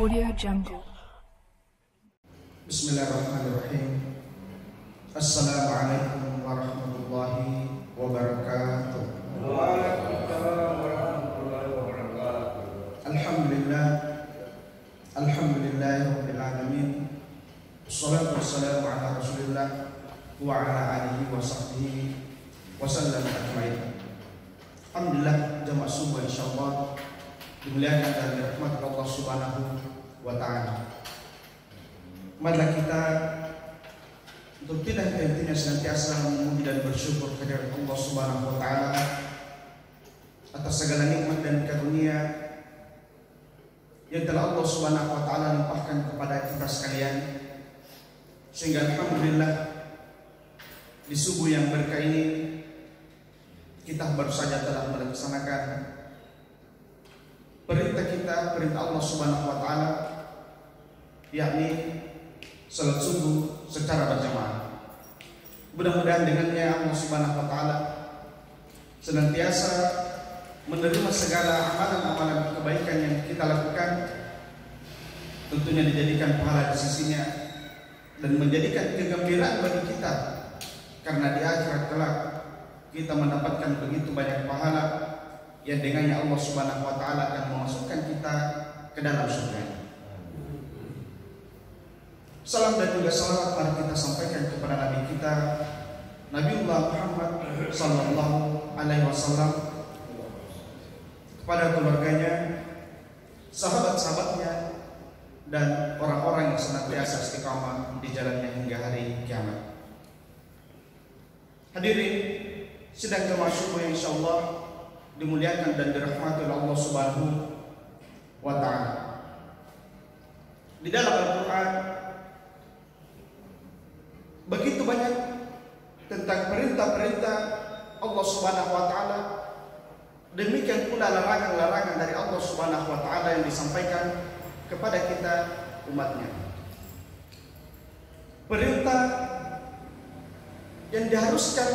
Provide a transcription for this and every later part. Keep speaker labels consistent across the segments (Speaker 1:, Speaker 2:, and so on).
Speaker 1: Audio Jungle.
Speaker 2: Bismillahirrahmanirrahim. Assalamualaikum warahmatullahi wabarakatuh.
Speaker 3: Waalaikumsalam warahmatullahi wabarakatuh.
Speaker 2: Alhamdulillah, alhamdulillahirabbil alamin. Wassalatu wassalamu ala Rasulillah wa ala alihi wa sahbihi wa sallam ajmain. Alhamdulillah, jamaah subuh insyaallah dimuliakan dan dirahmati Allah Subhanahu wa taala. Marilah kita untuk tidak henti-hentinya senantiasa memuji dan bersyukur kepada Allah Subhanahu wa taala atas segala nikmat dan karunia yang telah Allah Subhanahu wa taala limpahkan kepada kita sekalian, sehingga alhamdulillah di subuh yang berkah ini kita baru saja telah melaksanakan perintah Allah Subhanahu wa taala, yakni salat subuh secara berjamaah. Mudah-mudahan dengannya Allah Subhanahu wa taala senantiasa menerima segala amalan-amalan kebaikan yang kita lakukan, tentunya dijadikan pahala di sisinya dan menjadikan kegembiraan bagi kita, karena di akhirat kelak kita mendapatkan begitu banyak pahala yang dengannya Allah Subhanahu wa taala akan memasukkan kita ke dalam surga. Salam dan juga salawat mari kita sampaikan kepada Nabi kita Nabiullah Muhammad sallallahu alaihi wasallam, kepada keluarganya, sahabat-sahabatnya, dan orang-orang yang senantiasa istiqamah di jalannya hingga hari kiamat. Hadirin sidang jemaah subuh yang insyaallah dimuliakan dan dirahmati oleh Allah Subhanahu wa taala. Di dalam Al-Qur'an begitu banyak tentang perintah-perintah Allah Subhanahu wa taala, demikian pula larangan-larangan dari Allah Subhanahu wa taala yang disampaikan kepada kita umatnya. Perintah yang diharuskan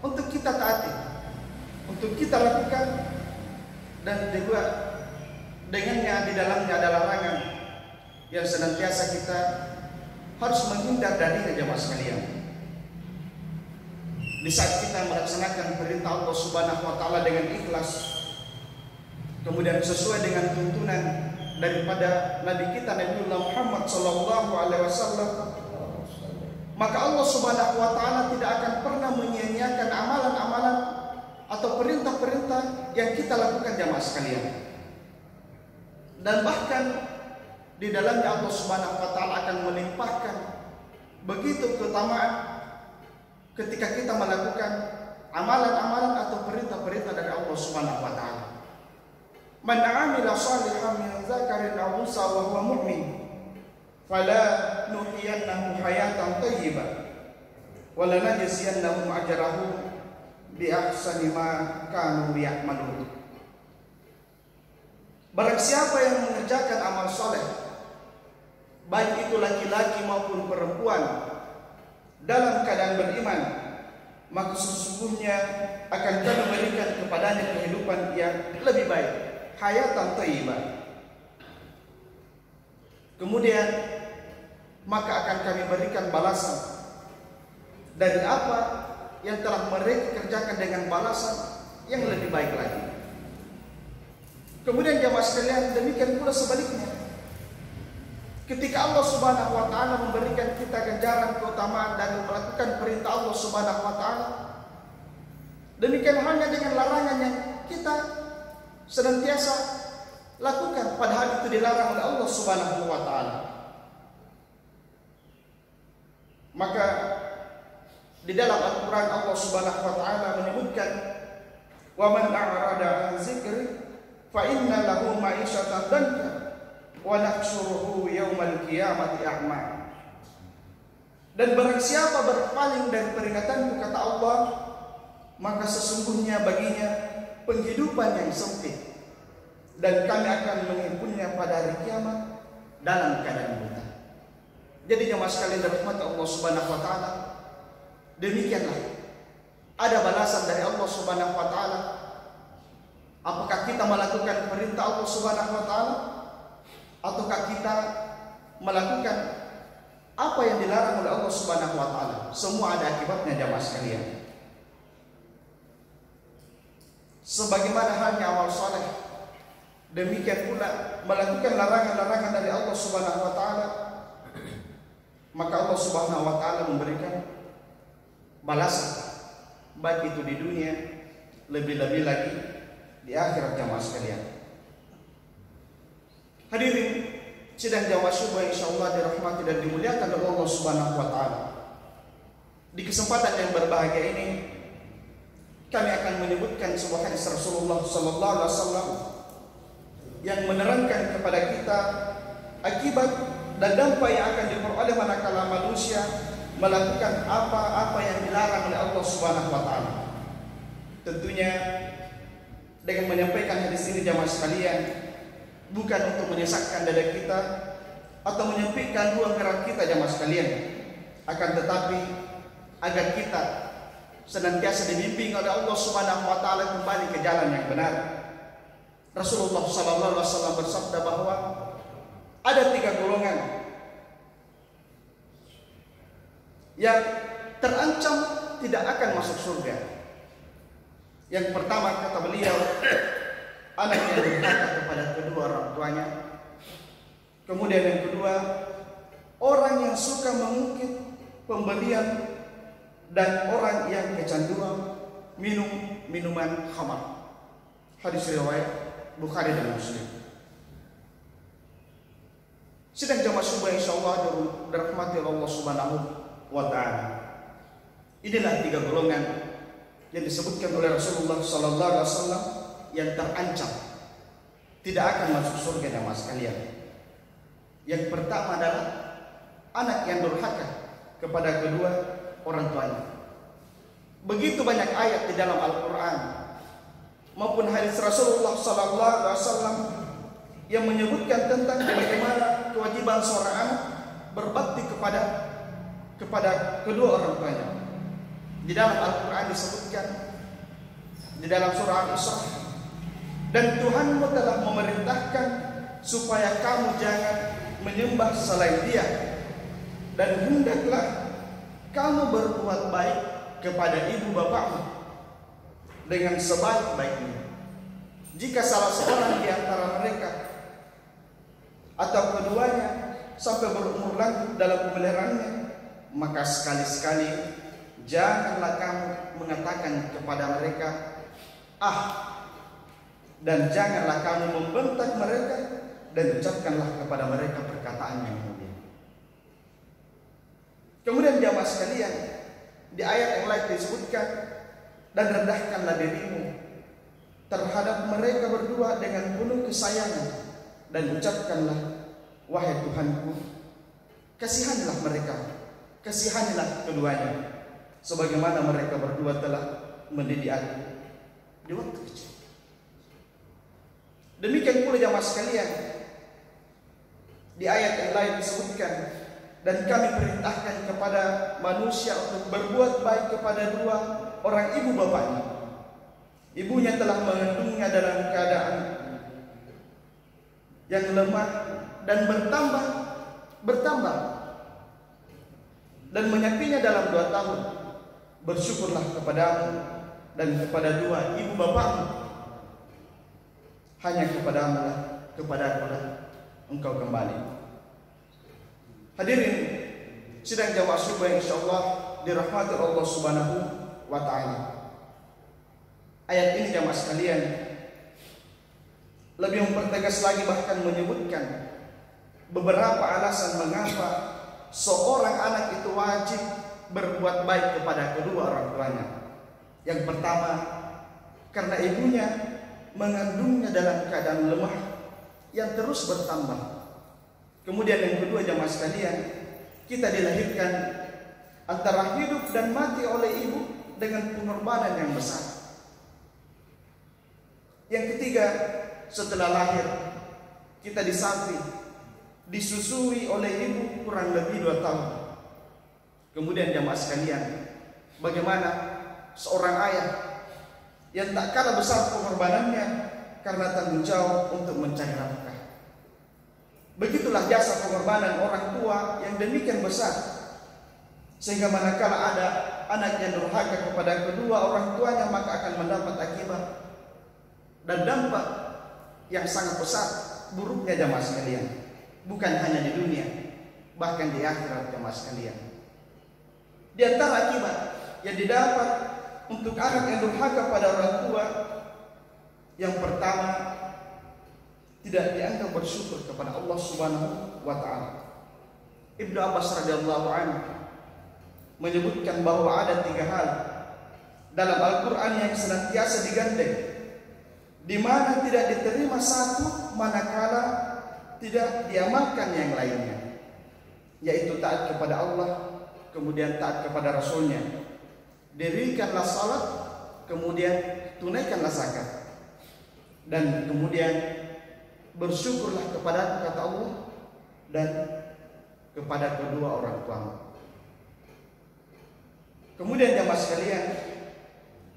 Speaker 2: untuk kita taati, untuk kita lakukan, dan juga dengannya di dalamnya ada larangan yang senantiasa kita harus menghindar darinya jemaah sekalian. Di saat kita melaksanakan perintah Allah Subhanahu wa taala dengan ikhlas, kemudian sesuai dengan tuntunan daripada Nabi kita Nabiullah Muhammad sallallahu alaihi wasallam, maka Allah Subhanahu wa taala tidak akan pernah menyia-nyiakan amalan-amalan atau perintah-perintah yang kita lakukan jemaah sekalian. Dan bahkan di dalamnya Allah Subhanahu wa taala akan melimpahkan begitu keutamaan ketika kita melakukan amalan-amalan atau perintah-perintah dari Allah Subhanahu wa taala. Man 'amila shalihan min dzakarin aw unsa wa huwa mu'min fala nuhyiyannahu hayatan thayyibah wa lanajziyannahum ajrahum bi ahsani ma kanu ya'malun. Barang siapa yang mengerjakan amal soleh, baik itu laki-laki maupun perempuan, dalam keadaan beriman, maka sesungguhnya akan kami berikan kepadanya kehidupan yang lebih baik, hayatan thayyibah. Kemudian maka akan kami berikan balasan dari apa yang telah mereka kerjakan dengan balasan yang lebih baik lagi. Kemudian jemaah sekalian, demikian pula sebaliknya. Ketika Allah Subhanahu wa taala memberikan kita ganjaran keutamaan dan melakukan perintah Allah Subhanahu wa taala, demikian halnya dengan larangan yang kita senantiasa lakukan, padahal itu dilarang oleh Allah Subhanahu wa taala. Maka di dalam Al-Qur'an Allah Subhanahu wa taala menyebutkan, "Wa man a'rada an dzikri fa inna lahu ma'isyatan danka wa nahsyuruhu yaumal qiyamati a'ma." Dan barang siapa berpaling dari peringatanku, kata Allah, maka sesungguhnya baginya penghidupan yang sempit, dan kami akan menghimpunnya pada hari kiamat dalam keadaan buta. Jadi jemaah sekalian dirahmati Allah Subhanahu wa taala, demikianlah ada balasan dari Allah Subhanahu wa taala. Apakah kita melakukan perintah Allah Subhanahu wa taala Ataukah kita melakukan apa yang dilarang oleh Allah Subhanahu wa taala? Semua ada akibatnya jamaah sekalian. Sebagaimana halnya amal saleh, demikian pula melakukan larangan-larangan dari Allah Subhanahu wa taala, maka Allah Subhanahu wa taala memberikan balasan baik itu di dunia, lebih-lebih lagi di akhirat jamaah sekalian. Hadirin sidang jamaah subuh insyaallah dirahmati dan dimuliakan oleh Allah Subhanahu wa taala. Di kesempatan yang berbahagia ini kami akan menyebutkan sebuah hadis Rasulullah sallallahu alaihi wasallam yang menerangkan kepada kita akibat dan dampak yang akan diperoleh manakala manusia melakukan apa-apa yang dilarang oleh Allah Subhanahu wa taala. Tentunya dengan menyampaikan hadis ini jamaah sekalian bukan untuk menyesakkan dada kita atau menyempitkan ruang gerak kita jamaah sekalian, akan tetapi agar kita senantiasa dibimbing oleh Allah Subhanahu wa taala kembali ke jalan yang benar. Rasulullah sallallahu alaihi wasallam bersabda bahwa ada 3 golongan yang terancam tidak akan masuk surga. Yang pertama kata beliau, anak yang durhaka kepada kedua orang tuanya. Kemudian yang kedua, orang yang suka mengungkit pemberian, dan orang yang kecanduan minum minuman khamar. Hadis riwayat Bukhari dan Muslim. Sidang jamaah subuh insyaallah dirahmati Allah Subhanahu wa taala. Inilah 3 golongan yang disebutkan oleh Rasulullah sallallahu alaihi wasallam yang terancam tidak akan masuk surga jamaah sekalian. Yang pertama adalah anak yang durhaka kepada kedua orang tuanya. Begitu banyak ayat di dalam Al-Quran maupun hadis Rasulullah sallallahu alaihi wasallam yang menyebutkan tentang bagaimana kewajiban seorang anak berbakti kepada kedua orang tuanya. Di dalam Al-Quran disebutkan di dalam surah Al-Isra, dan Tuhanmu telah memerintahkan supaya kamu jangan menyembah selain Dia, dan hendaklah kamu berbuat baik kepada ibu bapakmu dengan sebaik-baiknya. Jika salah seorang di antara mereka atau keduanya sampai berumur lanjut dalam pemeliharaannya, maka sekali-sekali janganlah kamu mengatakan kepada mereka "ah", dan janganlah kamu membentak mereka, dan ucapkanlah kepada mereka perkataan yang mulia. Kemudian jamaah sekalian, di ayat yang lain disebutkan, dan rendahkanlah dirimu terhadap mereka berdua dengan penuh kesayangan, dan ucapkanlah, wahai Tuhanku, kasihanilah mereka, kasihanilah keduanya, sebagaimana mereka berdua telah mendidik aku di waktu kecil. Demikian pula jamaah sekalian, di ayat yang lain disebutkan, dan kami perintahkan kepada manusia untuk berbuat baik kepada dua orang ibu bapaknya. Ibunya telah mengandungnya dalam keadaan yang lemah dan bertambah dan menyakitinya dalam 2 tahun. Bersyukurlah kepadamu dan kepada dua ibu bapakmu. Hanya kepadaku engkau kembali. Hadirin sidang jamaah subuh insyaallah dirahmati Allah Subhanahu wa taala. Ayat ini jamaah sekalian lebih mempertegas lagi, bahkan menyebutkan beberapa alasan mengapa seorang anak itu wajib berbuat baik kepada kedua orang tuanya. Yang pertama, karena ibunya mengandungnya dalam keadaan lemah yang terus bertambah. Kemudian yang kedua jamaah sekalian, kita dilahirkan antara hidup dan mati oleh ibu dengan pengorbanan yang besar. Yang ketiga, setelah lahir kita disapi, disusui oleh ibu kurang lebih 2 tahun. Kemudian jamaah sekalian, bagaimana seorang ayah yang tak kalah besar pengorbanannya karena tanggung jawab untuk mencari nafkah. Begitulah jasa pengorbanan orang tua yang demikian besar, sehingga manakala ada anak yang durhaka kepada kedua orang tuanya, maka akan mendapat akibat dan dampak yang sangat besar buruknya jamaah sekalian. Bukan hanya di dunia, bahkan di akhirat jamaah sekalian. Di antara akibat yang didapat untuk anak yang durhaka pada orang tua, yang pertama, tidak dianggap bersyukur kepada Allah Subhanahu wa taala. Ibnu Abbas radhiyallahu anhu menyebutkan bahwa ada 3 hal dalam Al-Qur'an yang senantiasa digandeng, di mana tidak diterima satu manakala tidak diamalkan yang lainnya, yaitu taat kepada Allah, kemudian taat kepada Rasulnya, dirikanlah salat, kemudian tunaikanlah zakat, dan kemudian bersyukurlah kepada kata Allah dan kepada kedua orang tuamu. Kemudian jamaah sekalian,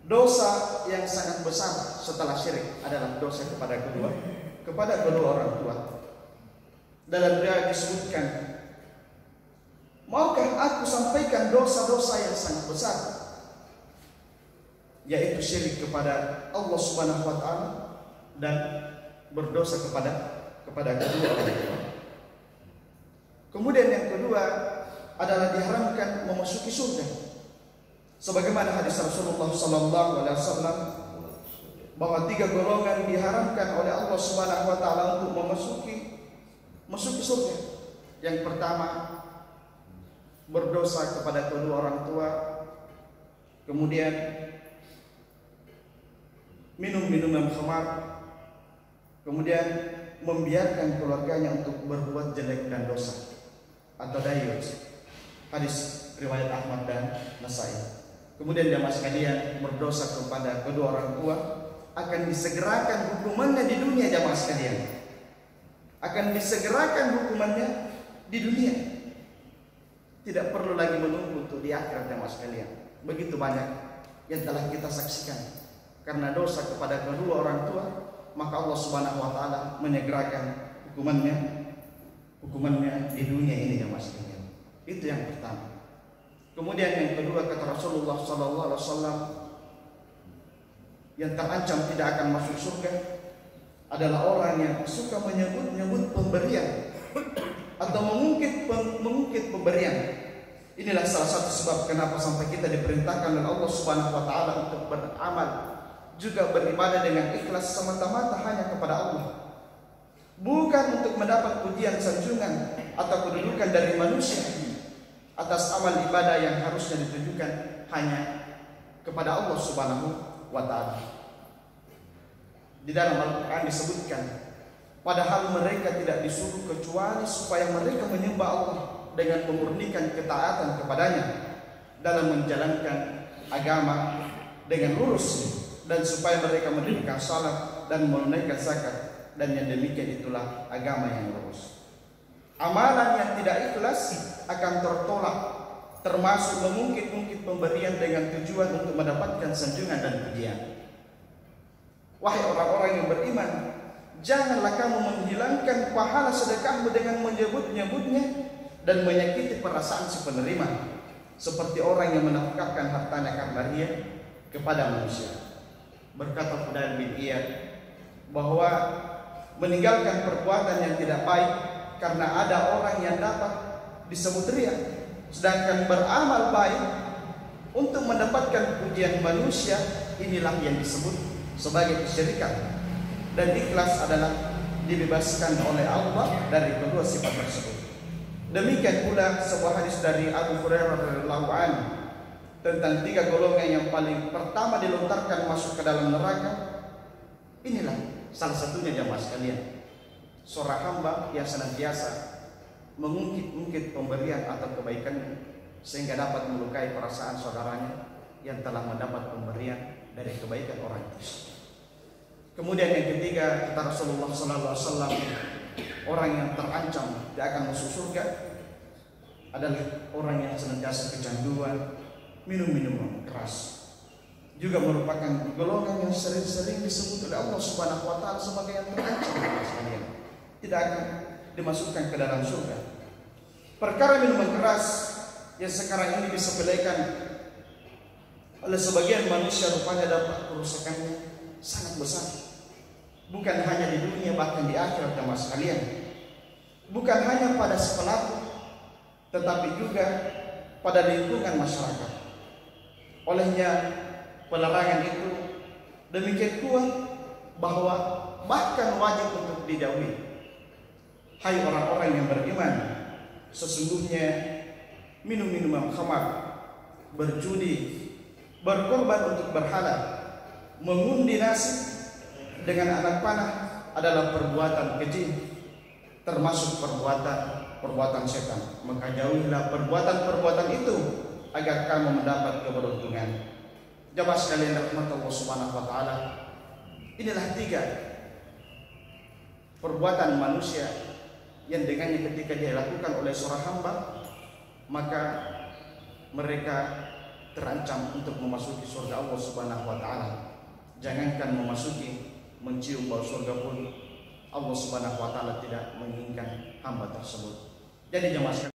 Speaker 2: dosa yang sangat besar setelah syirik adalah dosa kepada kedua orang tua. Dalam riwayat disebutkan, maukah aku sampaikan dosa-dosa yang sangat besar, yaitu syirik kepada Allah Subhanahu wa taala dan berdosa kepada kedua orang tua. Kemudian yang kedua adalah diharamkan memasuki surga, sebagaimana hadis Rasulullah SAW bahwa 3 golongan diharamkan oleh Allah Subhanahu wa taala untuk memasuki surga. Yang pertama, berdosa kepada kedua orang tua, kemudian minum minuman khamar, kemudian membiarkan keluarganya untuk berbuat jelek dan dosa atau dayus. Hadis riwayat Ahmad dan Nasai. Kemudian jamaah sekalian, berdosa kepada kedua orang tua akan disegerakan hukumannya di dunia jamaah sekalian. Akan disegerakan hukumannya di dunia. Tidak perlu lagi menunggu untuk di akhirat jamaah sekalian. Begitu banyak yang telah kita saksikan karena dosa kepada kedua orang tua, maka Allah Subhanahu wa taala menyegerakan hukumannya di dunia ini jamaah sekalian. Itu yang pertama. Kemudian yang kedua, kata Rasulullah sallallahu alaihi wasallam, yang terancam tidak akan masuk surga adalah orang yang suka menyebut pemberian atau mengungkit pemberian. Inilah salah satu sebab kenapa sampai kita diperintahkan oleh Allah Subhanahu wa taala untuk beramal, juga beribadah dengan ikhlas semata-mata hanya kepada Allah, bukan untuk mendapat pujian sanjungan atau kedudukan dari manusia atas amal ibadah yang harusnya ditujukan hanya kepada Allah Subhanahu wa taala. Di dalam Al-Qur'an disebutkan, padahal mereka tidak disuruh kecuali supaya mereka menyembah Allah dengan memurnikan ketaatan kepadanya dalam menjalankan agama dengan lurus, dan supaya mereka mendirikan salat dan menunaikan zakat, dan yang demikian itulah agama yang lurus. Amalan yang tidak ikhlas akan tertolak, termasuk mengungkit-ungkit pemberian dengan tujuan untuk mendapatkan sanjungan dan pujian. Wahai orang-orang yang beriman, janganlah kamu menghilangkan pahala sedekahmu dengan menyebut-nyebutnya dan menyakiti perasaan si penerima, seperti orang yang menafkahkan hartanya karena ria kepada manusia. Berkata Fudail bin Iyad bahwa meninggalkan perbuatan yang tidak baik karena ada orang yang dapat disebut ria, sedangkan beramal baik untuk mendapatkan pujian manusia, inilah yang disebut sebagai kesyirikan. Dan ikhlas adalah dibebaskan oleh Allah dari kedua sifat tersebut. Demikian pula sebuah hadis dari Abu Hurairah radhiyallahu anhu tentang 3 golongan yang paling pertama dilontarkan masuk ke dalam neraka. Inilah salah satunya jamaah sekalian, seorang hamba yang senantiasa mengungkit-ungkit pemberian atau kebaikannya sehingga dapat melukai perasaan saudaranya yang telah mendapat pemberian dari kebaikan orang itu. Kemudian yang ketiga, kata Rasulullah SAW, orang yang terancam tidak akan masuk surga adalah orang yang senantiasa kecanduan minum minuman keras. Juga merupakan golongan yang sering-sering disebut oleh Allah Subhanahu wa taala sebagai yang terancam sekalian. Tidak akan dimasukkan ke dalam surga. Perkara minuman keras yang sekarang ini disepelekan oleh sebagian manusia, rupanya dapat kerusakannya sangat besar. Bukan hanya di dunia, bahkan di akhirat jemaah sekalian. Bukan hanya pada si pelaku, tetapi juga pada lingkungan masyarakat. Olehnya pelarangan itu demikian kuat bahwa bahkan wajib untuk dijauhi. Hai orang-orang yang beriman, sesungguhnya minum minuman khamar, berjudi, berkorban untuk berhala, mengundi nasib dengan anak panah adalah perbuatan keji, termasuk perbuatan setan. Maka jauhilah perbuatan-perbuatan itu agar kamu mendapat keberuntungan. Jemaah sekalian rahmat Allah Subhanahu wa taala, inilah 3 perbuatan manusia yang dengannya ketika dia lakukan oleh seorang hamba, maka mereka terancam untuk memasuki surga Allah Subhanahu wa taala. Jangankan memasuki, mencium bau surga pun Allah Subhanahu wa taala tidak menginginkan hamba tersebut. Jadi jemaah